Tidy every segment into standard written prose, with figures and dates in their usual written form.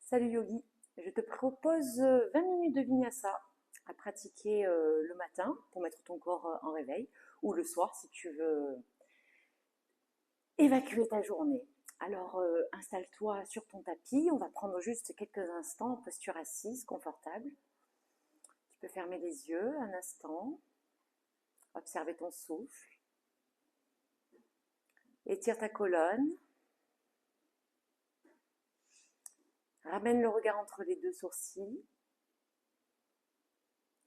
Salut Yogi, je te propose 20 minutes de vinyasa à pratiquer le matin pour mettre ton corps en réveil ou le soir si tu veux évacuer ta journée. Alors installe-toi sur ton tapis, on va prendre juste quelques instants en posture assise, confortable. Tu peux fermer les yeux un instant, observer ton souffle, étire ta colonne, ramène le regard entre les deux sourcils.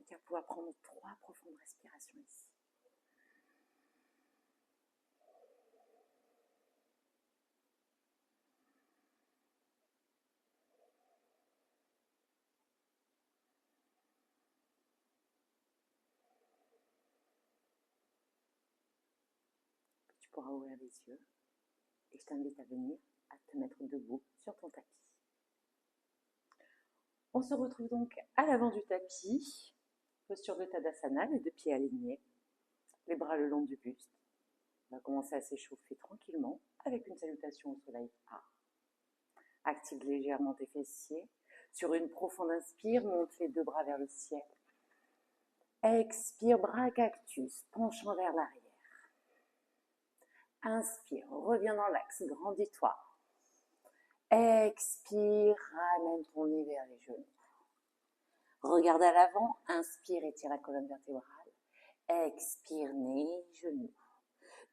Et tu vas pouvoir prendre 3 profondes respirations ici. Tu pourras ouvrir les yeux et je t'invite à venir à te mettre debout sur ton tapis. On se retrouve donc à l'avant du tapis, posture de Tadasana, les deux pieds alignés, les bras le long du buste. On va commencer à s'échauffer tranquillement avec une salutation au soleil A. Active légèrement tes fessiers. Sur une profonde inspire, monte les deux bras vers le ciel. Expire, bras cactus, penchant vers l'arrière. Inspire, reviens dans l'axe, grandis-toi. Expire, ramène ton nez vers les genoux. Regarde à l'avant, inspire, étire la colonne vertébrale. Expire, nez, genoux.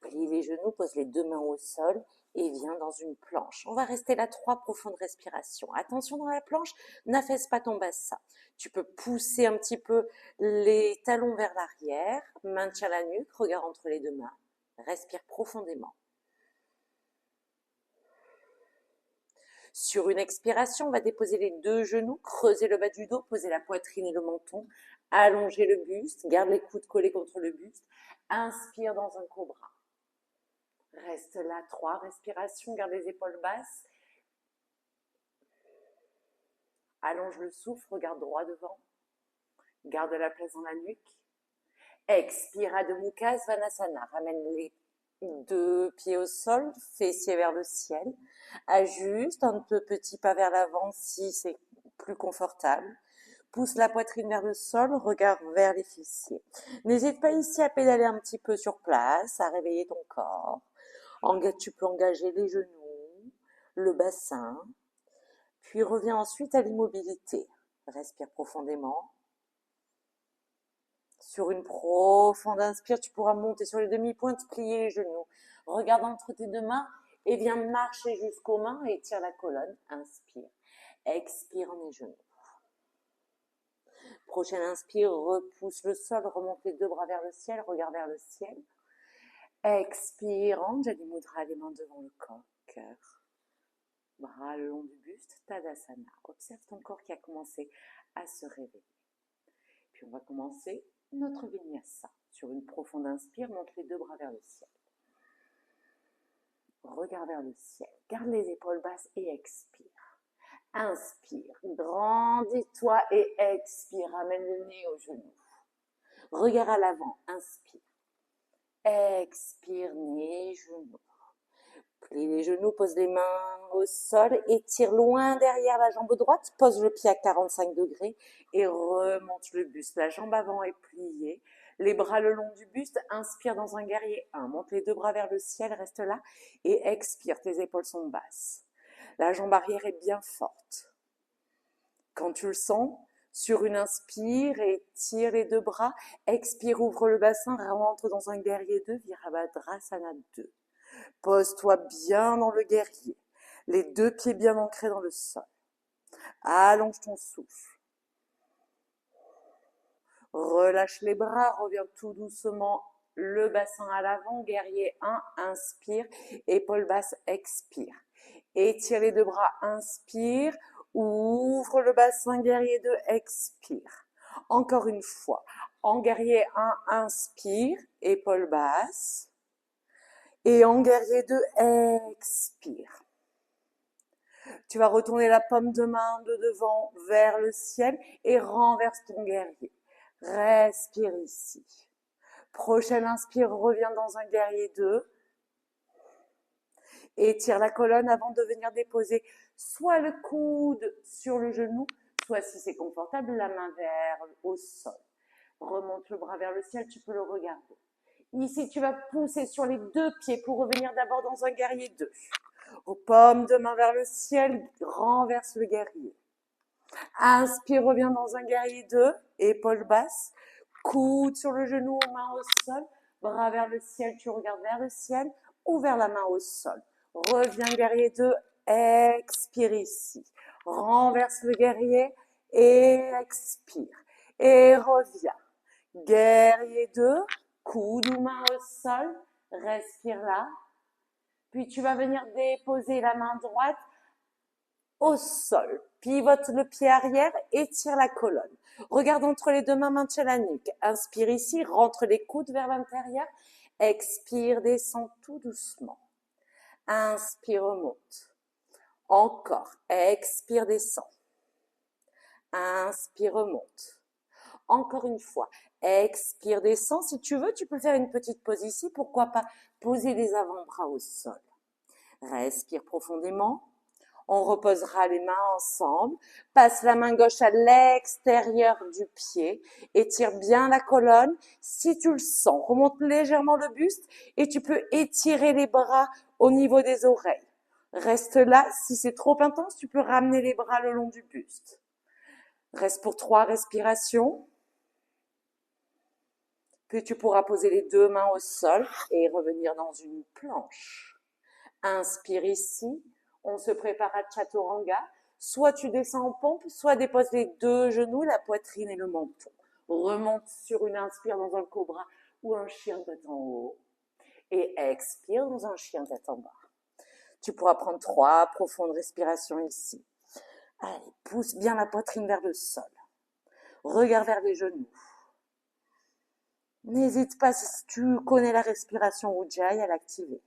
Plie les genoux, pose les deux mains au sol et viens dans une planche. On va rester là 3 profondes respirations. Attention dans la planche, n'affaisse pas ton bassin. Tu peux pousser un petit peu les talons vers l'arrière, maintiens la nuque, regard entre les deux mains. Respire profondément. Sur une expiration, on va déposer les deux genoux, creuser le bas du dos, poser la poitrine et le menton, allonger le buste, garde les coudes collés contre le buste. Inspire dans un cobra. Reste là, 3 respirations, garde les épaules basses. Allonge le souffle, regarde droit devant. Garde la place dans la nuque. Expire, Adho Mukha Svanasana. Ramène les 2 pieds au sol, fessiers vers le ciel. Ajuste un peu petit pas vers l'avant si c'est plus confortable. Pousse la poitrine vers le sol, regarde vers les fessiers. N'hésite pas ici à pédaler un petit peu sur place, à réveiller ton corps. Tu peux engager les genoux, le bassin, puis reviens ensuite à l'immobilité. Respire profondément. Sur une profonde inspire, tu pourras monter sur les demi-pointes, plier les genoux. Regarde entre tes deux mains et viens marcher jusqu'aux mains et tire la colonne. Inspire. Expire en les genoux. Prochaine inspire, repousse le sol, remonte les deux bras vers le ciel, regarde vers le ciel. Expire, Anjali Mudra, les mains devant le corps, cœur. Bras le long du buste, Tadasana. Observe ton corps qui a commencé à se réveiller. Puis on va commencer notre vinyasa. Sur une profonde inspire, monte les deux bras vers le ciel. Regarde vers le ciel. Garde les épaules basses et expire. Inspire, grandis-toi et expire. Ramène le nez au genou. Regard à l'avant, inspire. Expire, nez, genoux. Plie les genoux, pose les mains au sol, étire loin derrière la jambe droite, pose le pied à 45 degrés et remonte le buste. La jambe avant est pliée, les bras le long du buste, inspire dans un guerrier 1, monte les deux bras vers le ciel, reste là et expire, tes épaules sont basses. La jambe arrière est bien forte. Quand tu le sens, sur une inspire, étire les deux bras, expire, ouvre le bassin, rentre dans un guerrier 2, Virabhadrasana 2. Pose-toi bien dans le guerrier, les deux pieds bien ancrés dans le sol. Allonge ton souffle. Relâche les bras, reviens tout doucement, le bassin à l'avant, guerrier 1, inspire, épaule basse, expire. Étire les deux bras, inspire, ouvre le bassin, guerrier 2, expire. Encore une fois, en guerrier 1, inspire, épaule basse. Et en guerrier 2, expire. Tu vas retourner la paume de main de devant vers le ciel et renverse ton guerrier. Respire ici. Prochaine inspire, reviens dans un guerrier 2. Étire la colonne avant de venir déposer soit le coude sur le genou, soit si c'est confortable, la main vers au sol. Remonte le bras vers le ciel, tu peux le regarder. Ici, tu vas pousser sur les deux pieds pour revenir d'abord dans un guerrier 2. Aux paumes de main vers le ciel, renverse le guerrier. Inspire, reviens dans un guerrier 2, épaules basses, coude sur le genou, main au sol, bras vers le ciel, tu regardes vers le ciel, ouvert la main au sol. Reviens guerrier 2, expire ici. Renverse le guerrier et expire. Et reviens. Guerrier 2, coude ou main au sol, respire là. Puis tu vas venir déposer la main droite au sol. Pivote le pied arrière, étire la colonne. Regarde entre les deux mains, maintiens la nuque. Inspire ici, rentre les coudes vers l'intérieur. Expire, descend tout doucement. Inspire, remonte. Encore. Expire, descend. Inspire, remonte. Encore une fois. Expire, descend. Si tu veux, tu peux faire une petite pause ici. Pourquoi pas poser les avant-bras au sol. Respire profondément. On reposera les mains ensemble. Passe la main gauche à l'extérieur du pied. Étire bien la colonne. Si tu le sens, remonte légèrement le buste et tu peux étirer les bras au niveau des oreilles. Reste là. Si c'est trop intense, tu peux ramener les bras le long du buste. Reste pour 3 respirations. Puis tu pourras poser les deux mains au sol et revenir dans une planche. Inspire ici. On se prépare à Chaturanga. Soit tu descends en pompe, soit dépose les deux genoux, la poitrine et le menton. Remonte sur une inspire dans un cobra ou un chien tête en haut. Et expire dans un chien tête en bas. Tu pourras prendre 3 profondes respirations ici. Allez, pousse bien la poitrine vers le sol. Regarde vers les genoux. N'hésite pas, si tu connais la respiration Ujjayi, à l'activer.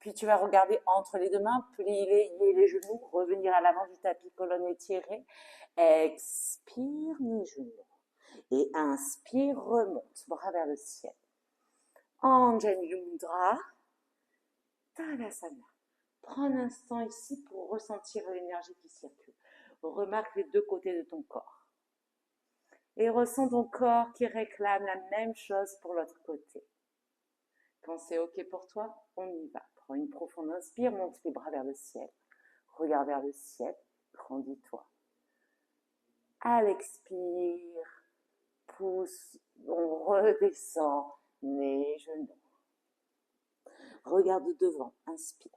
Puis tu vas regarder entre les deux mains, plier les genoux, revenir à l'avant du tapis, colonne étirée. Expire les genoux. Et inspire, remonte, bras vers le ciel. Anjali Mudra, Tadasana. Prends un instant ici pour ressentir l'énergie qui circule. Remarque les deux côtés de ton corps. Et ressens ton corps qui réclame la même chose pour l'autre côté. Quand c'est OK pour toi, on y va. Prends une profonde inspire, monte les bras vers le ciel. Regarde vers le ciel, grandis-toi. À l'expire, pousse, on redescend les genoux. Regarde devant, inspire.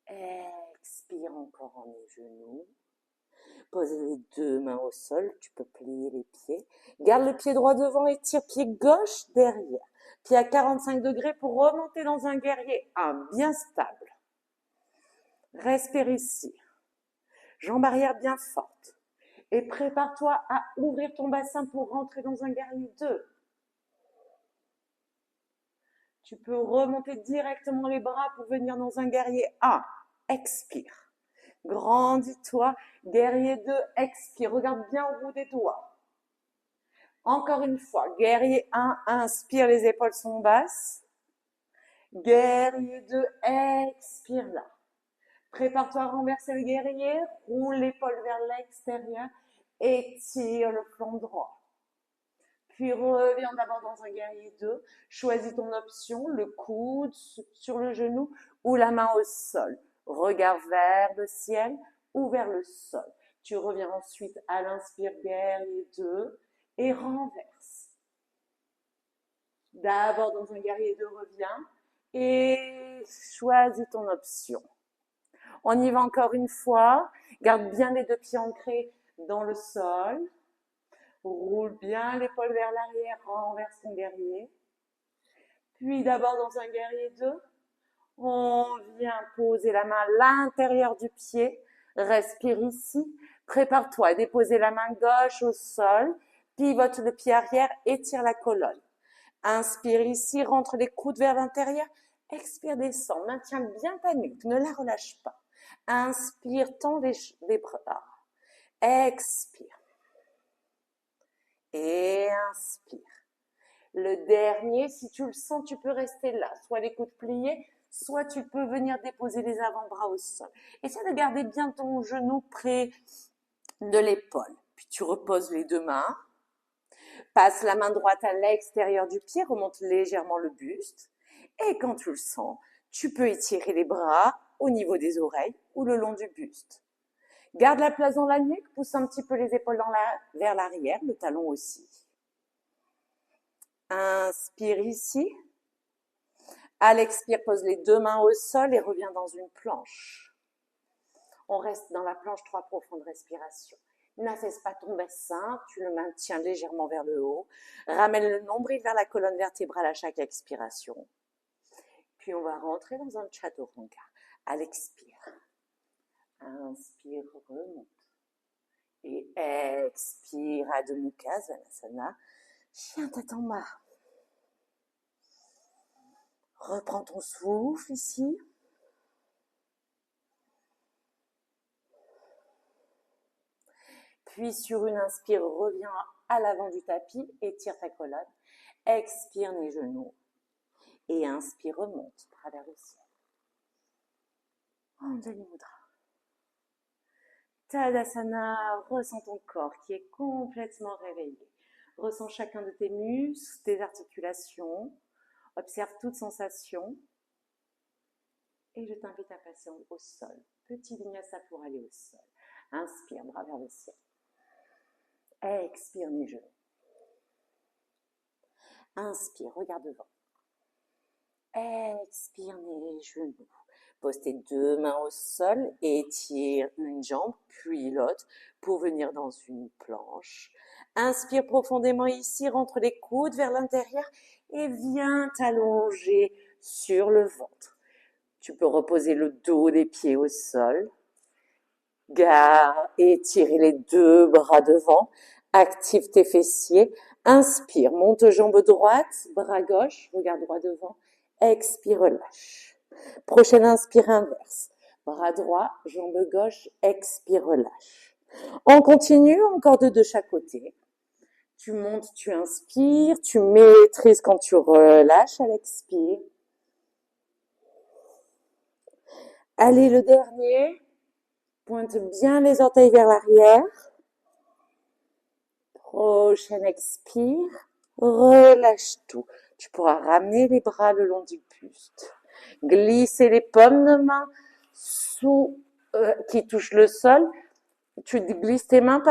Expire encore en les genoux. Pose les deux mains au sol, tu peux plier les pieds. Garde le pied droit devant, étire pied gauche derrière. Pied à 45 degrés pour remonter dans un guerrier 1, bien stable. Respire ici. Jambe arrière bien forte. Et prépare-toi à ouvrir ton bassin pour rentrer dans un guerrier 2. Tu peux remonter directement les bras pour venir dans un guerrier 1. Expire. Grandis-toi. Guerrier 2, expire. Regarde bien au bout des doigts. Encore une fois. Guerrier 1, inspire, les épaules sont basses. Guerrier 2, expire là. Prépare-toi à renverser le guerrier. Roule l'épaule vers l'extérieur. Étire le flanc droit. Puis reviens d'abord dans un guerrier 2. Choisis ton option, le coude sur le genou ou la main au sol. Regard vers le ciel ou vers le sol. Tu reviens ensuite à l'inspire, guerrier 2 et renverse. D'abord dans un guerrier 2, reviens et choisis ton option. On y va encore une fois. Garde bien les deux pieds ancrés dans le sol. Roule bien l'épaule vers l'arrière, renverse ton guerrier. Puis d'abord dans un guerrier 2, on vient poser la main à l'intérieur du pied. Respire ici. Prépare-toi à déposer la main gauche au sol. Pivote le pied arrière, étire la colonne. Inspire ici, rentre les coudes vers l'intérieur. Expire, descend. Maintiens bien ta nuque, ne la relâche pas. Inspire, tends les bras. Expire. Et inspire. Le dernier, si tu le sens, tu peux rester là. Soit les coudes pliés, soit tu peux venir déposer les avant-bras au sol. Essaie de garder bien ton genou près de l'épaule. Puis tu reposes les deux mains. Passe la main droite à l'extérieur du pied, remonte légèrement le buste. Et quand tu le sens, tu peux étirer les bras au niveau des oreilles ou le long du buste. Garde la place dans la nuque, pousse un petit peu les épaules vers l'arrière, le talon aussi. Inspire ici. À l'expire, pose les deux mains au sol et reviens dans une planche. On reste dans la planche, 3 profondes respirations. N'affaisse pas ton bassin, tu le maintiens légèrement vers le haut. Ramène le nombril vers la colonne vertébrale à chaque expiration. Puis on va rentrer dans un chaturanga. À l'expire. Inspire, remonte. Et expire, Adho Mukha Svanasana. Chien tête en bas. Reprends ton souffle ici. Puis sur une inspire, reviens à l'avant du tapis, étire ta colonne. Expire les genoux. Et inspire, remonte, bras vers le ciel. Anjali Mudra. Tadasana, ressens ton corps qui est complètement réveillé. Ressens chacun de tes muscles, tes articulations. Observe toute sensation. Et je t'invite à passer au sol. Petit vinyasa pour aller au sol. Inspire, bras vers le ciel. Expire les genoux. Inspire, regarde devant. Expire les genoux. Pose tes deux mains au sol et étire une jambe, puis l'autre, pour venir dans une planche. Inspire profondément ici, rentre les coudes vers l'intérieur et viens t'allonger sur le ventre. Tu peux reposer le dos des pieds au sol. Garde et étire les deux bras devant. Active tes fessiers. Inspire, monte jambe droite, bras gauche, regarde droit devant. Expire, relâche. Prochaine inspire inverse. Bras droit, jambe gauche, expire, relâche. On continue, encore deux de chaque côté. Tu montes, tu inspires, tu maîtrises quand tu relâches à l'expire. Allez, le dernier. Pointe bien les orteils vers l'arrière. Prochaine expire. Relâche tout. Tu pourras ramener les bras le long du buste. Glisser les paumes de main qui touchent le sol. Tu glisses tes mains,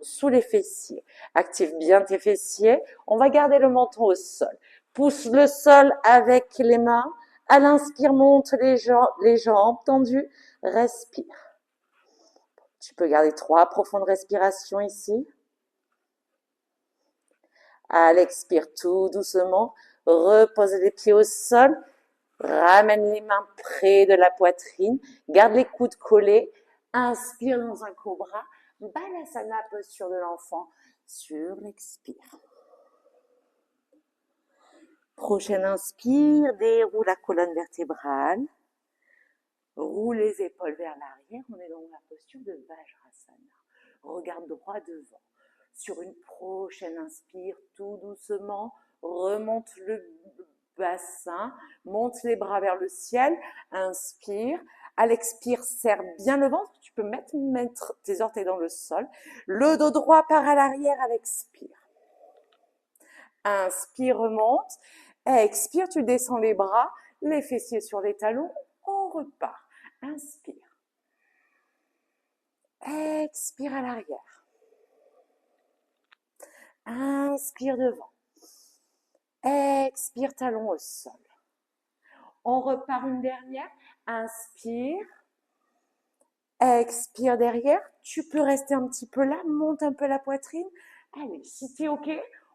sous les fessiers. Active bien tes fessiers. On va garder le menton au sol. Pousse le sol avec les mains. À l'inspire, monte les jambes tendues. Respire. Tu peux garder 3 profondes respirations ici. À l'expire, tout doucement, repose les pieds au sol. Ramène les mains près de la poitrine. Garde les coudes collés. Inspire dans un cobra. Balasana, posture de l'enfant. Sur l'expire. Prochaine inspire, déroule la colonne vertébrale. Roule les épaules vers l'arrière. On est dans la posture de Vajrasana. Regarde droit devant. Sur une prochaine inspire, tout doucement, remonte le bassin, monte les bras vers le ciel, inspire. À l'expire, serre bien le ventre. Tu peux mettre tes orteils dans le sol. Le dos droit part à l'arrière à l'expire. Inspire, remonte. Expire, tu descends les bras, les fessiers sur les talons. On repart. Inspire. Expire à l'arrière. Inspire devant. Expire, talon au sol. On repart une dernière. Inspire. Expire derrière. Tu peux rester un petit peu là. Monte un peu la poitrine. Allez, si tu es OK,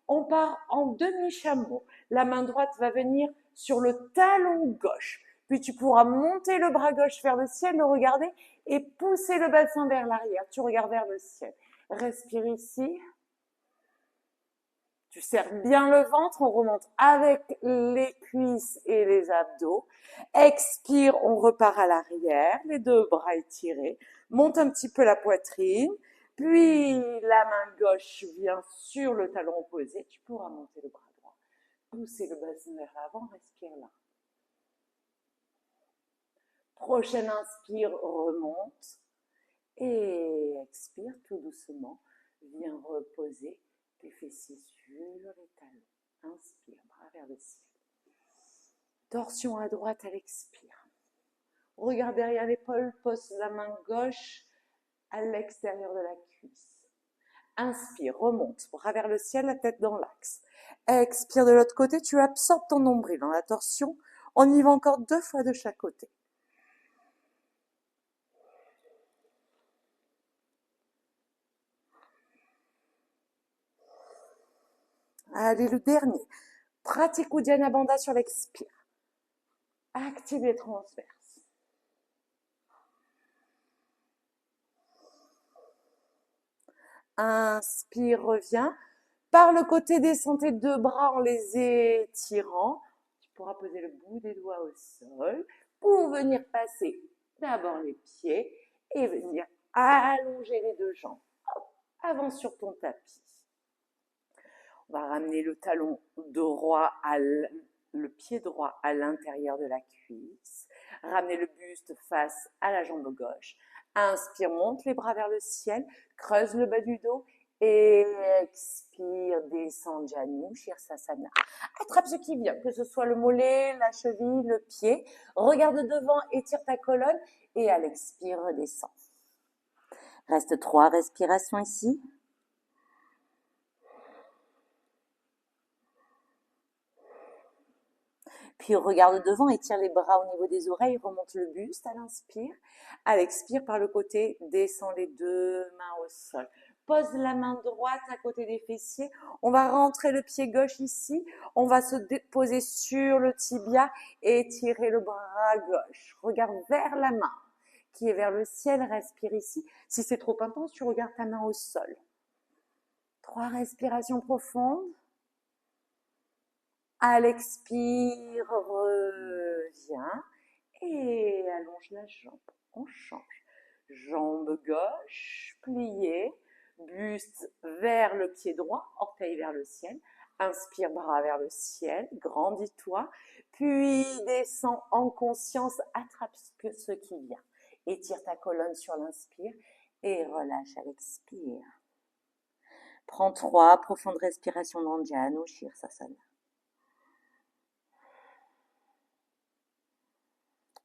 on part en demi-chameau. La main droite va venir sur le talon gauche. Puis tu pourras monter le bras gauche vers le ciel, le regarder et pousser le bassin vers l'arrière. Tu regardes vers le ciel. Respire ici. Tu serres bien le ventre, on remonte avec les cuisses et les abdos. Expire, on repart à l'arrière, les deux bras étirés. Monte un petit peu la poitrine. Puis la main gauche vient sur le talon opposé. Tu pourras monter le bras droit. Pousser le bassin vers l'avant, respire là. Prochaine inspire, remonte. Et expire tout doucement. Viens reposer tes fessiers sur les talons. Inspire, bras vers le ciel. Torsion à droite à l'expire. Regarde derrière l'épaule, pose la main gauche à l'extérieur de la cuisse. Inspire, remonte, bras vers le ciel, la tête dans l'axe. Expire de l'autre côté, tu absorbes ton nombril dans la torsion. On y va encore 2 fois de chaque côté. Allez, le dernier. Pratique Uddiyana Bandha sur l'expire. Active les transverses. Inspire, reviens. Par le côté, descends tes 2 bras en les étirant. Tu pourras poser le bout des doigts au sol pour venir passer d'abord les pieds et venir allonger les 2 jambes. Hop, avance sur ton tapis. On va ramener le talon droit le pied droit à l'intérieur de la cuisse. Ramener le buste face à la jambe gauche. Inspire, monte les bras vers le ciel, creuse le bas du dos et expire, descend Janu, Shirsasana. Attrape ce qui vient, que ce soit le mollet, la cheville, le pied. Regarde devant, étire ta colonne et à l'expire, redescends. Reste 3 respirations ici. Puis regarde devant, étire les bras au niveau des oreilles, remonte le buste à l'inspire. À l'expire, par le côté, descend les 2 mains au sol. Pose la main droite à côté des fessiers. On va rentrer le pied gauche ici. On va se poser sur le tibia et étirer le bras gauche. Regarde vers la main qui est vers le ciel. Respire ici. Si c'est trop intense, tu regardes ta main au sol. 3 respirations profondes. À l'expire, reviens et allonge la jambe. On change. Jambe gauche, pliée, buste vers le pied droit, orteil vers le ciel. Inspire, bras vers le ciel, grandis-toi. Puis descends en conscience, attrape ce qui vient. Étire ta colonne sur l'inspire et relâche à l'expire. Prends 3 profondes respirations dans Janu, Shirsasana.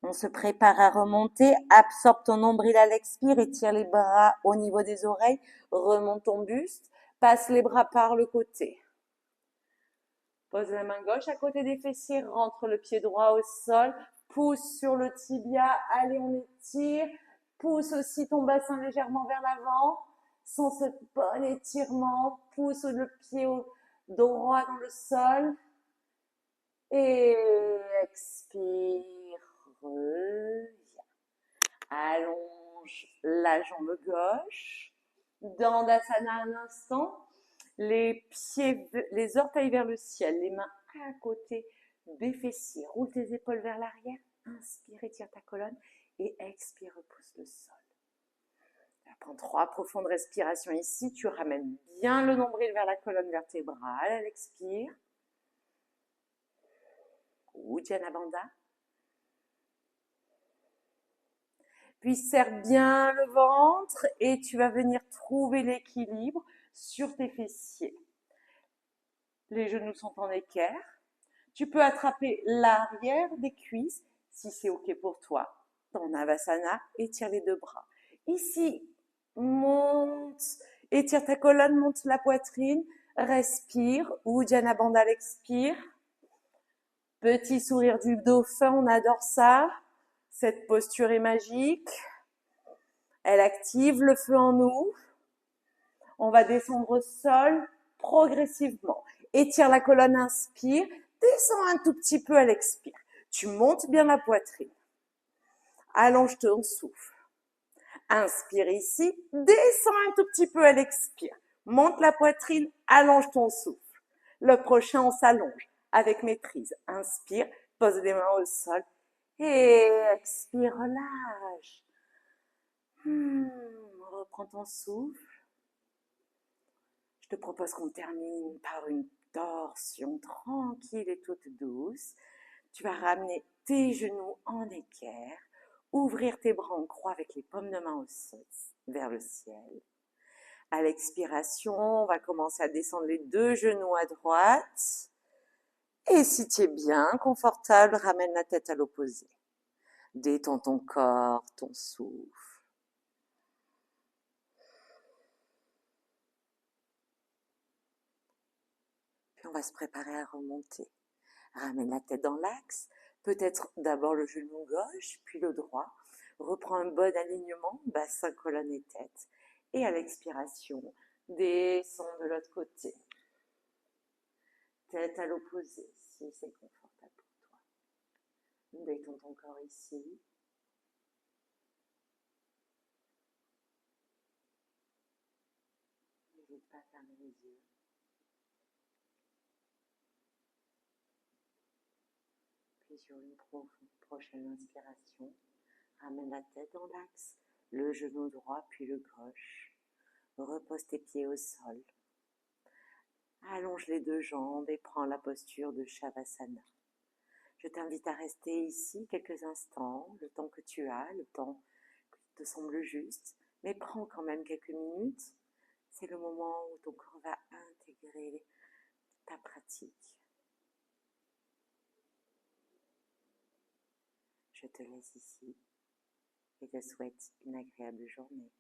On se prépare à remonter. Absorbe ton nombril à l'expire, étire les bras au niveau des oreilles. Remonte ton buste. Passe les bras par le côté. Pose la main gauche à côté des fessiers. Rentre le pied droit au sol. Pousse sur le tibia. Allez, on étire. Pousse aussi ton bassin légèrement vers l'avant. Sans ce bon étirement, pousse le pied droit dans le sol. Et expire. Reviens. Allonge la jambe gauche. Dandasana un instant. Les orteils vers le ciel, les mains à côté des fessiers. Roule tes épaules vers l'arrière. Inspire, étire ta colonne. Et expire, repousse le sol. Prends 3 profondes respirations ici. Tu ramènes bien le nombril vers la colonne vertébrale. À l'expire. Uddiyana Bandha. Puis serre bien le ventre et tu vas venir trouver l'équilibre sur tes fessiers. Les genoux sont en équerre. Tu peux attraper l'arrière des cuisses si c'est OK pour toi. Dans Navasana, étire les 2 bras. Ici, monte, étire ta colonne, monte la poitrine, respire. Uddiyana Bandha, expire. Petit sourire du dauphin, on adore ça. Cette posture est magique. Elle active le feu en nous. On va descendre au sol progressivement. Étire la colonne, inspire. Descends un tout petit peu à l'expire. Tu montes bien la poitrine. Allonge ton souffle. Inspire ici. Descends un tout petit peu à l'expire. Monte la poitrine. Allonge ton souffle. Le prochain, on s'allonge avec maîtrise. Inspire. Pose les mains au sol. Et expire, relâche. Reprends ton souffle. Je te propose qu'on termine par une torsion tranquille et toute douce. Tu vas ramener tes genoux en équerre. Ouvrir tes bras en croix avec les paumes de main vers le ciel. À l'expiration, on va commencer à descendre les deux genoux à droite. Et si tu es bien confortable, ramène la tête à l'opposé. Détends ton corps, ton souffle. Puis on va se préparer à remonter. Ramène la tête dans l'axe. Peut-être d'abord le genou gauche, puis le droit. Reprends un bon alignement, bassin, colonne et tête. Et à l'expiration, descends de l'autre côté. Tête à l'opposé, si c'est confortable pour toi. Détends ton corps ici. N'hésite pas à fermer les yeux. Puis sur une prochaine inspiration, ramène la tête dans l'axe, le genou droit puis le gauche. Repose tes pieds au sol. Allonge les deux jambes et prends la posture de Shavasana. Je t'invite à rester ici quelques instants, le temps que tu as, le temps qui te semble juste, mais prends quand même quelques minutes. C'est le moment où ton corps va intégrer ta pratique. Je te laisse ici et te souhaite une agréable journée.